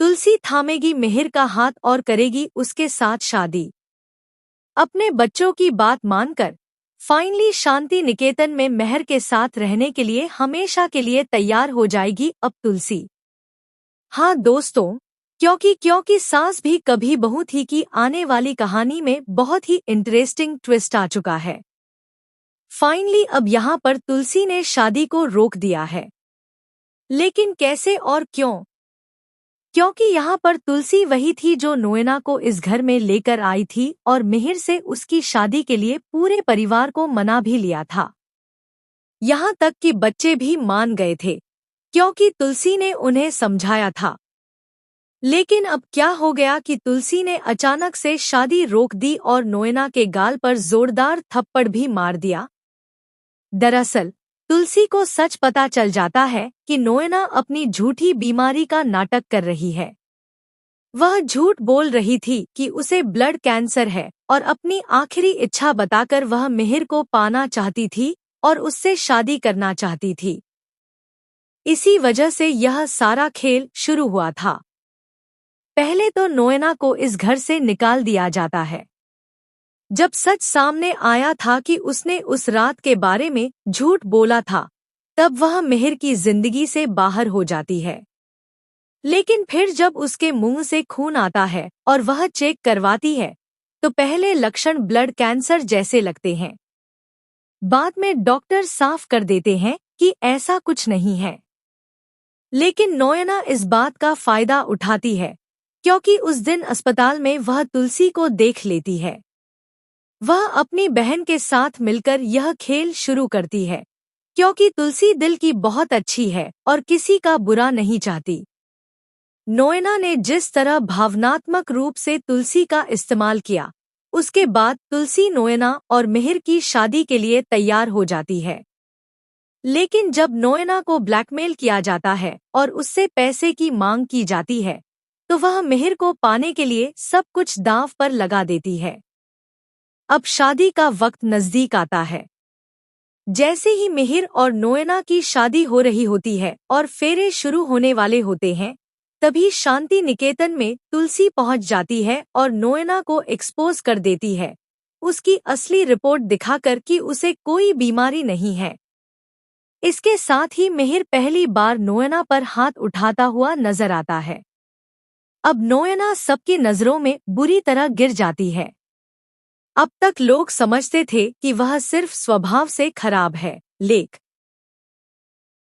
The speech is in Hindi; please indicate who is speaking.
Speaker 1: तुलसी थामेगी मिहिर का हाथ और करेगी उसके साथ शादी। अपने बच्चों की बात मानकर फाइनली शांति निकेतन में मेहर के साथ रहने के लिए हमेशा के लिए तैयार हो जाएगी अब तुलसी। हाँ दोस्तों, क्योंकि सास भी कभी बहू थी की आने वाली कहानी में बहुत ही इंटरेस्टिंग ट्विस्ट आ चुका है। फाइनली अब यहाँ पर तुलसी ने शादी को रोक दिया है, लेकिन कैसे और क्यों? क्योंकि यहाँ पर तुलसी वही थी जो नोएना को इस घर में लेकर आई थी और मिहिर से उसकी शादी के लिए पूरे परिवार को मना भी लिया था। यहाँ तक कि बच्चे भी मान गए थे, क्योंकि तुलसी ने उन्हें समझाया था। लेकिन अब क्या हो गया कि तुलसी ने अचानक से शादी रोक दी और नोएना के गाल पर जोरदार थप्पड़ भी मार दिया। दरअसल तुलसी को सच पता चल जाता है कि नोएना अपनी झूठी बीमारी का नाटक कर रही है। वह झूठ बोल रही थी कि उसे ब्लड कैंसर है और अपनी आखिरी इच्छा बताकर वह मिहिर को पाना चाहती थी और उससे शादी करना चाहती थी। इसी वजह से यह सारा खेल शुरू हुआ था। पहले तो नोएना को इस घर से निकाल दिया जाता है। जब सच सामने आया था कि उसने उस रात के बारे में झूठ बोला था, तब वह मिहिर की जिंदगी से बाहर हो जाती है। लेकिन फिर जब उसके मुंह से खून आता है और वह चेक करवाती है, तो पहले लक्षण ब्लड कैंसर जैसे लगते हैं। बाद में डॉक्टर साफ कर देते हैं कि ऐसा कुछ नहीं है। लेकिन नोएना इस बात का फायदा उठाती है, क्योंकि उस दिन अस्पताल में वह तुलसी को देख लेती है। वह अपनी बहन के साथ मिलकर यह खेल शुरू करती है, क्योंकि तुलसी दिल की बहुत अच्छी है और किसी का बुरा नहीं चाहती। नोएना ने जिस तरह भावनात्मक रूप से तुलसी का इस्तेमाल किया, उसके बाद तुलसी नोएना और मिहिर की शादी के लिए तैयार हो जाती है। लेकिन जब नोएना को ब्लैकमेल किया जाता है और उससे पैसे की मांग की जाती है, तो वह मिहिर को पाने के लिए सब कुछ दांव पर लगा देती है। अब शादी का वक्त नजदीक आता है। जैसे ही मिहिर और नोएना की शादी हो रही होती है और फेरे शुरू होने वाले होते हैं, तभी शांति निकेतन में तुलसी पहुंच जाती है और नोएना को एक्सपोज कर देती है, उसकी असली रिपोर्ट दिखाकर कि उसे कोई बीमारी नहीं है। इसके साथ ही मिहिर पहली बार नोएना पर हाथ उठाता हुआ नजर आता है। अब नोएना सबकी नजरों में बुरी तरह गिर जाती है। अब तक लोग समझते थे कि वह सिर्फ स्वभाव से खराब है, लेकिन